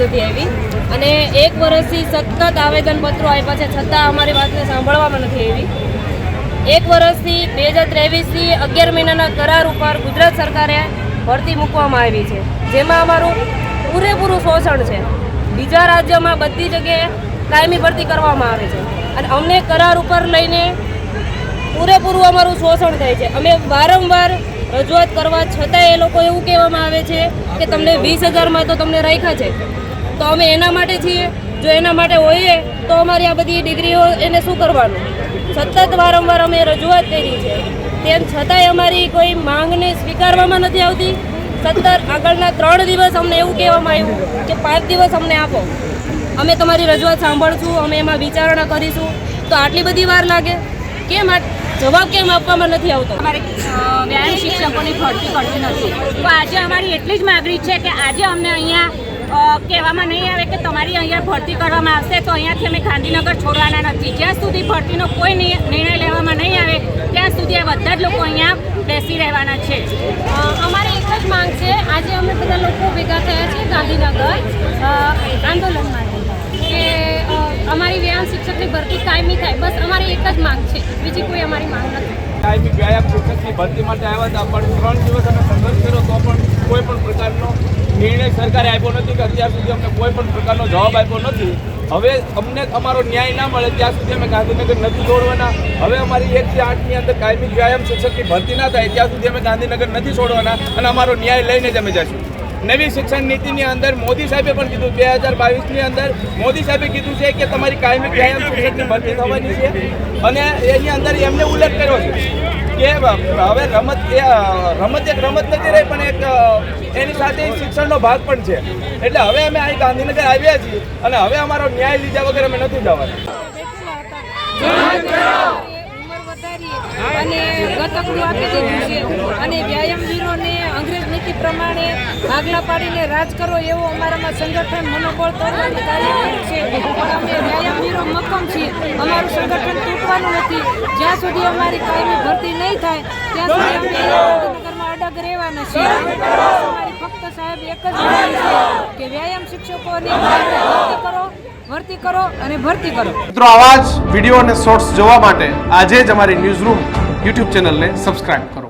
આવી અને 1 વર્ષથી સતત આવેદનપત્રો આપ્યા છે છતાં અમારી વાતને સાંભળવામાં નથી આવી. 1 વર્ષથી 2023થી 11 મહિનાના કરાર ઉપર ગુજરાત સરકારે ભરતી મૂકવામાં આવી છે, જેમાં અમારું પૂરેપૂરું શોષણ છે. બીજા રાજ્યમાં બધી જગ્યાએ કાયમી ભરતી કરવામાં આવે છે અને અમને કરાર ઉપર લઈને પૂરેપૂરું અમારું શોષણ થાય છે. અમે વારંવાર રજૂઆત કરવા છતાં એ લોકો એવું કહેવામાં આવે છે કે તમને 20,000માં તો તમને રાખ્યા છે. તો અમે એના માટે છીએ. જો એના માટે હોઈએ તો અમારી આ બધી ડિગ્રીઓ એને શું કરવાનું? સતત વારંવાર અમે રજૂઆત કરી છે, તેમ છતાંય અમારી કોઈ માંગને સ્વીકારવામાં નથી આવતી. સતત આગળના 3 દિવસ અમને એવું કહેવામાં આવ્યું કે 5 દિવસ અમને આપો, અમે તમારી રજૂઆત સાંભળશું, અમે એમાં વિચારણા કરીશું. તો આટલી બધી વાર લાગે કેમ? જવાબ કેમ આપવામાં નથી આવતો? અમારે વ્યાયામ શિક્ષકોની ભરતી કરતી નથી. તો આજે અમારી એટલી જ માગણી છે કે આજે અમને અહીંયા કહેવામાં નહીં આવે કે તમારી અહીંયા ભરતી કરવામાં આવશે તો અહીંયાથી અમે ગાંધીનગર છોડવાના નથી. જ્યાં સુધી ભરતીનો કોઈ નિર્ણય લેવામાં નહીં આવે ત્યાં સુધી આ બધા જ લોકો અહીંયા બેસી રહેવાના છે. અમારી એક જ માંગ છે. આજે અમે બધા લોકો ભેગા થયા છીએ ગાંધીનગર આંદોલન માટે કે અમારી વ્યાયામ શિક્ષકની ભરતી કાયમી થાય. બસ અમારી એક જ માંગ છે, બીજી કોઈ અમારી માંગ નથી. કાયમી વ્યાયામ શિક્ષકની ભરતી માટે આવ્યા હતા, પણ 3 દિવસ અમે સંઘર્ષ કર્યો તો પણ કોઈ પણ પ્રકારનો નિર્ણય સરકારે આપ્યો નથી કે અત્યાર સુધી અમને કોઈ પણ પ્રકારનો જવાબ આપ્યો નથી. હવે અમને અમારો ન્યાય ના મળે ત્યાં સુધી અમે ગાંધીનગર નથી છોડવાના. હવે અમારી 1 થી 8ની અંદર કાયમી વ્યાયામ શિક્ષકની ભરતી ના થાય ત્યાં સુધી અમે ગાંધીનગર નથી છોડવાના અને અમારો ન્યાય લઈને જ અમે જઈશું. નવી શિક્ષણ નીતિની અંદર મોદી સાહેબે પણ કીધું, 2022ની અંદર મોદી સાહેબે કીધું છે કે તમારી કાયમી વ્યાયામ શિક્ષકની ભરતી થવાની છે અને એની અંદર એમને ઉલ્લેખ કર્યો છે કે હવે રમત એક રમત નથી રહી પણ એક એની સાથે શિક્ષણનો ભાગ પણ છે. એટલે હવે અમે અહીં ગાંધીનગર આવ્યા છીએ અને હવે અમારો ન્યાય લીધા વગર અમે નથી જવાના. અને ગતકડું આપી દીધું છે અને વ્યાયામવીરોને અંગ્રેજ નીતિ પ્રમાણે ભાગલા પાડીને રાજ કરો એવો અમારામાં સંગઠન મનોબળ તોડવાની કાર્યક્રમ છે. પણ અમે વ્યાયામવીરો મક્કમ છીએ, અમારું સંગઠન તૂટવાનું નથી. જ્યાં સુધી અમારી કાયમી ભરતી નહીં થાય ત્યાં સુધી અમે ગાંધીનગરમાં અડગ રહેવાના છીએ. અમારી ફક્ત સાહેબ એક જ માંગ છે કે વ્યાયામ શિક્ષકોની ભરતી કરો અને ભરતી કરો. મિત્રો, આવા જ વિડીયો અને શોર્ટ્સ જોવા માટે આજે જ અમારી ન્યૂઝ રૂમ યુટ્યુબ ચેનલને સબસ્ક્રાઇબ કરો.